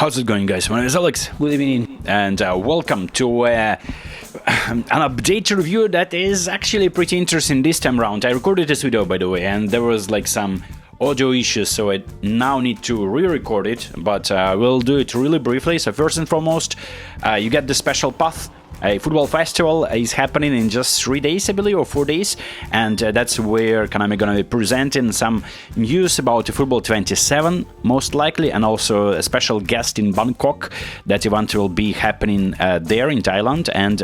How's it going, guys? My name is Alex. Good evening, and welcome to an update review that is actually pretty interesting this time around. I recorded this video, by the way, and there was like some audio issues, so I now need to re-record it, but we'll do it really briefly. So first and foremost, you get the special path. A football festival is happening in just 3 days, I believe, or 4 days, and that's where Konami gonna be presenting some news about Football 27, most likely, and also a special guest in Bangkok. That event will be happening there in Thailand, and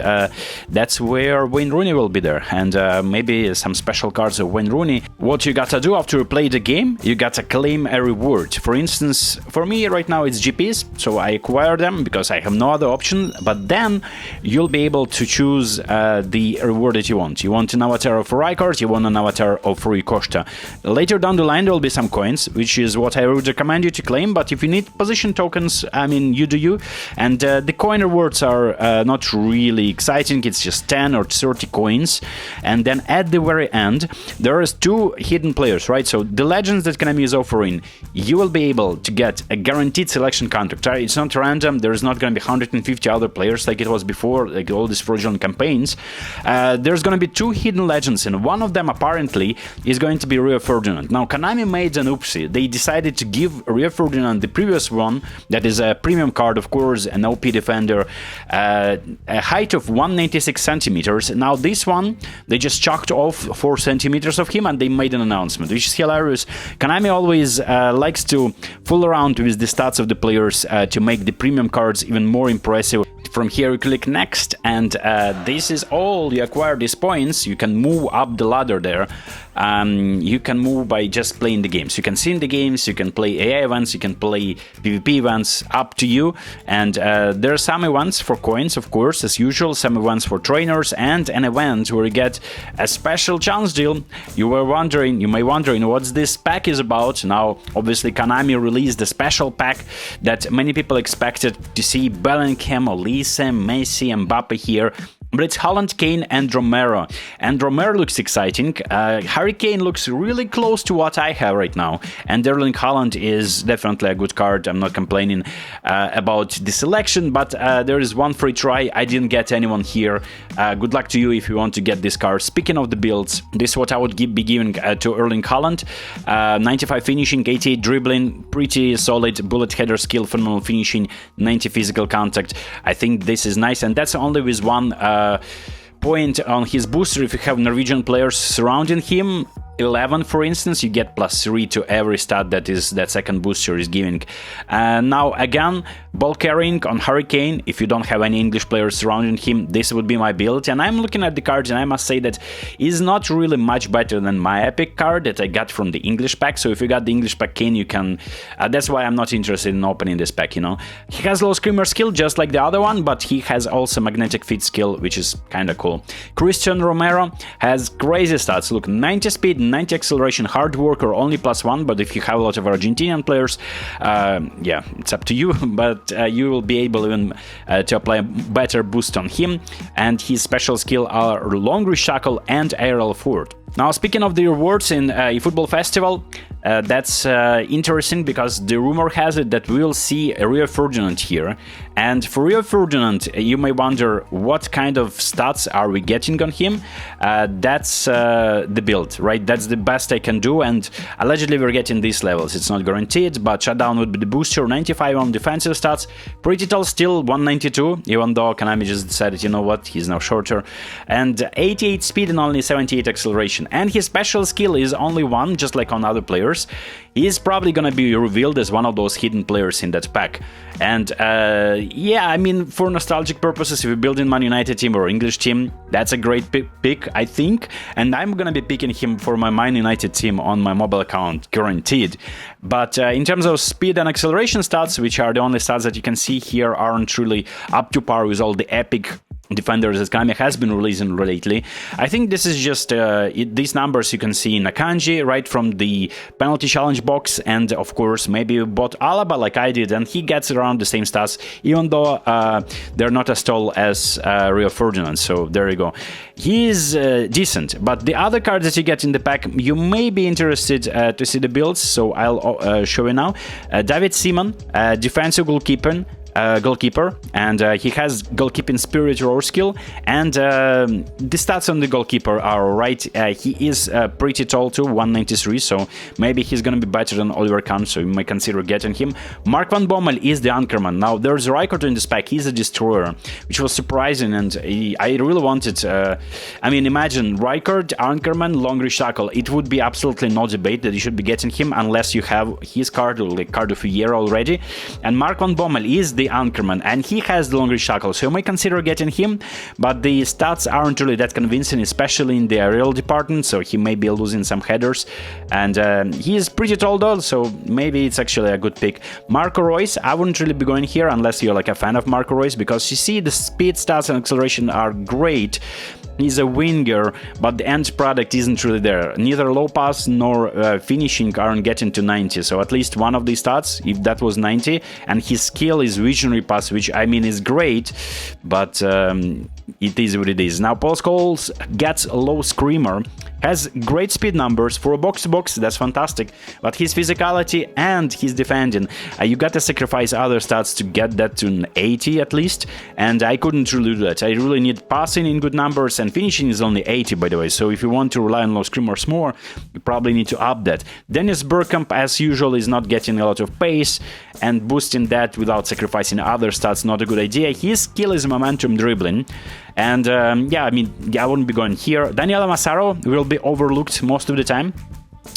that's where Wayne Rooney will be there, and maybe some special cards of Wayne Rooney. What you gotta do after you play the game, you gotta claim a reward. For instance, for me right now it's GPs, so I acquire them because I have no other option, but then you'll be able to choose the reward that you want. You want an avatar of Rijkaard, you want an avatar of Rui Costa. Later down the line there will be some coins, which is what I would recommend you to claim, but if you need position tokens, I mean, you do you. And the coin rewards are not really exciting, it's just 10 or 30 coins. And then at the very end, there is 2 hidden players, right? So the legends that Konami is offering, you will be able to get a guaranteed selection contract, right? It's not random, there's not going to be 150 other players like it was before, like all these fraudulent campaigns. There's going to be 2 hidden legends, and one of them apparently is going to be Rio Ferdinand. Now, Konami made an oopsie. They decided to give Rio Ferdinand the previous one, that is a premium card, of course, an OP defender, a height of 196 centimeters. Now, this one, they just chalked off 4 centimeters of him, and they made an announcement, which is hilarious. Konami always likes to fool around with the stats of the players to make the premium cards even more impressive. From here you click next, and this is all. You acquire these points, you can move up the ladder there. You can move by just playing the games. You can sim the games, you can play AI events, you can play PvP events, up to you. And there are some events for coins, of course, as usual, some events for trainers, and an event where you get a special chance deal. You may wondering what this pack is about. Now, obviously, Konami released a special pack that many people expected to see Bergkamp, Olise, Messi, Mbappe here. But it's Haaland, Kane, and Romero. And Romero looks exciting. Harry Kane looks really close to what I have right now. And Erling Haaland is definitely a good card. I'm not complaining about the selection, but there is one free try. I didn't get anyone here. Good luck to you if you want to get this card. Speaking of the builds, this is what I would be giving to Erling Haaland. 95 finishing, 88 dribbling, pretty solid bullet header skill, phenomenal finishing, 90 physical contact. I think this is nice, and that's only with one point on his booster. If you have Norwegian players surrounding him, 11 for instance, you get +3 to every stat that second booster is giving. Now again, ball carrying on Harry Kane. If you don't have any English players surrounding him, this would be my build. And I'm looking at the cards, and I must say that is not really much better than my epic card that I got from the English pack. So if you got the English pack Kane, you can that's why I'm not interested in opening this pack, you know. He has low screamer skill just like the other one, but he has also magnetic feet skill, which is kind of cool. Christian Romero has crazy stats. Look, 90 speed, 90 acceleration, hard worker, only +1, but if you have a lot of Argentinian players, yeah, it's up to you, but you will be able even to apply a better boost on him, and his special skill are long reach tackle and aerial forward. Now, speaking of the rewards in eFootball Festival, that's interesting because the rumor has it that we will see a Rio Ferdinand here. And for Rio Ferdinand, you may wonder what kind of stats are we getting on him. That's the build, right? That's the best I can do, and allegedly we're getting these levels. It's not guaranteed, but shutdown would be the booster, 95 on defensive stats, pretty tall still, 192, even though Konami just decided, you know what, he's now shorter, and 88 speed and only 78 acceleration. And his special skill is only 1, just like on other players. He is probably gonna be revealed as one of those hidden players in that pack. And yeah, I mean, for nostalgic purposes, if you're building Man United team or English team, that's a great pick, I think. And I'm gonna be picking him for my Man United team on my mobile account, guaranteed. But in terms of speed and acceleration stats, which are the only stats that you can see here, aren't really up to par with all the epic defenders that Konami has been releasing lately. I think this is just these numbers you can see in Akanji right from the penalty challenge box, and of course maybe you bought Alaba like I did and he gets around the same stats, even though they're not as tall as Rio Ferdinand, so there you go. He is decent, but the other cards that you get in the pack, you may be interested to see the builds, so I'll show you now. David Seaman, defensive goalkeeper, and he has goalkeeping spirit roar skill, and the stats on the goalkeeper are right. He is pretty tall too, 193, so maybe he's gonna be better than Oliver Kahn, so you may consider getting him. Mark van Bommel is the anchorman. Now there's Rijkaard in this pack, he's a destroyer, which was surprising, and I really wanted, I mean, imagine Rijkaard, anchorman, long reach tackle. It would be absolutely no debate that you should be getting him unless you have his card, or like card of a year already. And Mark van Bommel is the anchorman, and he has the long reach tackle, so you may consider getting him, but the stats aren't really that convincing, especially in the aerial department, so he may be losing some headers, and he is pretty tall though, so maybe it's actually a good pick. Marco Reus, I wouldn't really be going here unless you're like a fan of Marco Reus, because you see the speed, stats, and acceleration are great. He's a winger, but the end product isn't really there. Neither low pass nor finishing aren't getting to 90, so at least one of these stats, if that was 90, and his skill is visionary pass, which I mean is great, but it is what it is. Now Paul Scholes gets a low screamer, has great speed numbers for a box-to-box, that's fantastic, but his physicality and his defending, you gotta sacrifice other stats to get that to an 80 at least, and I couldn't really do that. I really need passing in good numbers, and finishing is only 80, by the way, so if you want to rely on low screamers more, you probably need to up that. Dennis Bergkamp, as usual, is not getting a lot of pace, and boosting that without sacrificing other stats, not a good idea. His skill is momentum dribbling, and yeah, I mean, I wouldn't be going here. Daniel Massaro will be overlooked most of the time.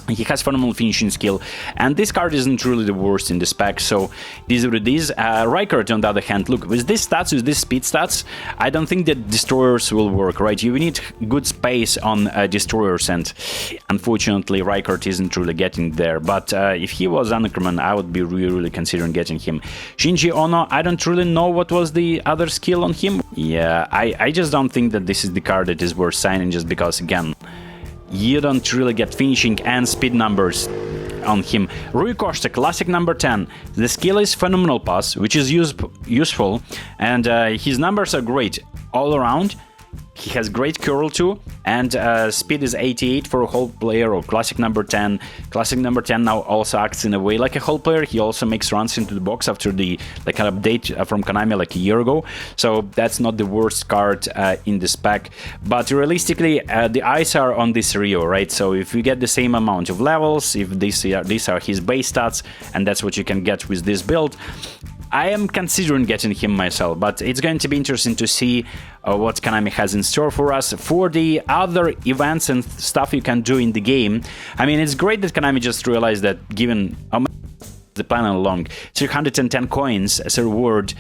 He has phenomenal finishing skill, and this card isn't really the worst in this pack, so this is what it is. Rijkaard, on the other hand, look, with these stats, with these speed stats, I don't think that destroyers will work, right? You need good space on destroyers, and unfortunately Rijkaard isn't really getting there, but if he was Anackerman, I would be really considering getting him. Shinji Ono, I don't really know what was the other skill on him. Yeah, I just don't think that this is the card that is worth signing, just because, again, you don't really get finishing and speed numbers on him. Rui Costa, classic number 10. The skill is phenomenal pass, which is useful, and his numbers are great all around. He has great curl too, and speed is 88 for a whole player, or classic number 10. Classic number 10 now also acts in a way like a whole player. He also makes runs into the box after the an update from Konami like a year ago, so that's not the worst card in this pack. But realistically, the eyes are on this Rio, right? So if you get the same amount of levels, if these are his base stats, and that's what you can get with this build, I am considering getting him myself, but it's going to be interesting to see what Konami has in store for us. For the other events and stuff you can do in the game, I mean, it's great that Konami just realized that given the plan all along, 310 coins as a reward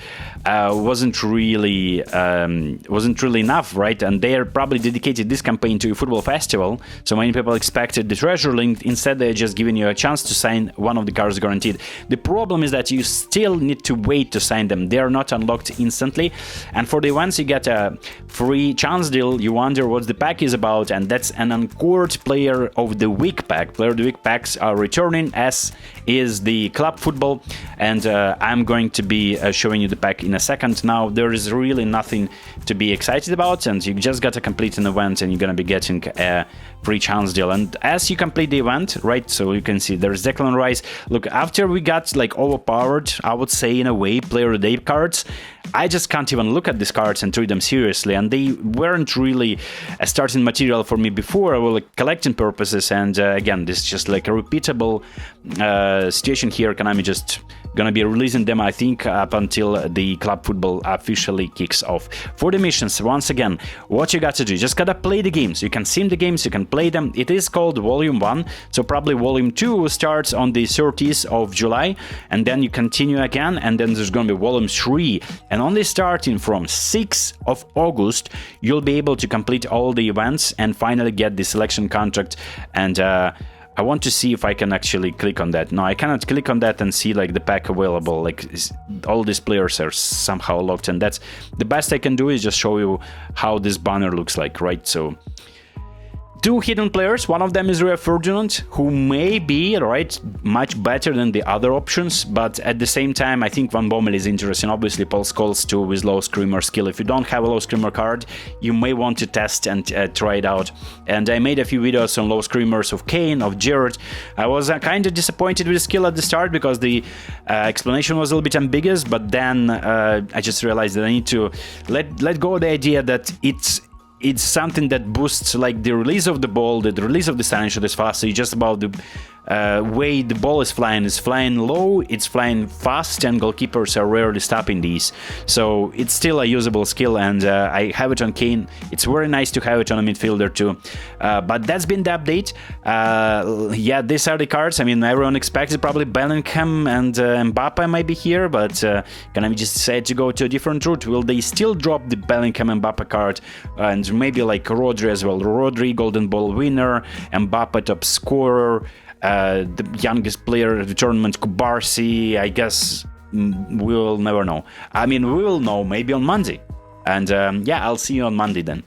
wasn't really enough, right? And they are probably dedicated this campaign to a football festival, so many people expected the treasure link. Instead, they're just giving you a chance to sign one of the cards guaranteed. The problem is that you still need to wait to sign them. They are not unlocked instantly, and for the ones you get a free chance deal, you wonder what the pack is about, and that's an Uncored Player of the Week pack. Player of the Week packs are returning, as is the Club Football, and I'm going to be showing you the pack in a second. Now, there is really nothing to be excited about, and you just got to complete an event and you're gonna be getting a free chance deal. And as you complete the event, right, so you can see there's Declan Rice. Look, after we got like overpowered, I would say in a way, player of the day cards, I just can't even look at these cards and treat them seriously, and they weren't really a starting material for me before, or like collecting purposes. And again, this is just like a repeatable situation here. Konami just gonna be releasing them, I think, up until the Club Football officially kicks off. For the missions, once again, what you got to do, you just gotta play the games. You can sim the games, you can play them. It is called Volume 1, so probably Volume 2 starts on the 30th of July, and then you continue again, and then there's gonna be Volume 3, and only starting from 6th of August, you'll be able to complete all the events and finally get the selection contract and I want to see if I can actually click on that. No, I cannot click on that and see like the pack available. Like all these players are somehow locked, and that's the best I can do is just show you how this banner looks like, right? So 2 hidden players. One of them is Rio Ferdinand, who may be, right, much better than the other options, but at the same time, I think Van Bommel is interesting. Obviously, Paul Scholes too with low screamer skill. If you don't have a low screamer card, you may want to test and try it out. And I made a few videos on low screamers of Kane, of Gerrard. I was kind of disappointed with the skill at the start because the explanation was a little bit ambiguous, but then I just realized that I need to let go of the idea that it's something that boosts like the release of the ball, the release of the standing shot is faster. It's just about the way the ball is flying low, it's flying fast, and goalkeepers are rarely stopping these. So it's still a usable skill, and I have it on Kane. It's very nice to have it on a midfielder too. But that's been the update. Yeah, these are the cards. I mean, everyone expected probably Bergkamp and Mbappe might be here, but Konami just decided to go to a different route. Will they still drop the Bergkamp and Mbappe card, and maybe like Rodri as well? Rodri, Golden Ball winner, Mbappe top scorer, the youngest player of the tournament, Kubarsi. I guess we will never know. I mean, we will know maybe on Monday. And yeah, I'll see you on Monday then.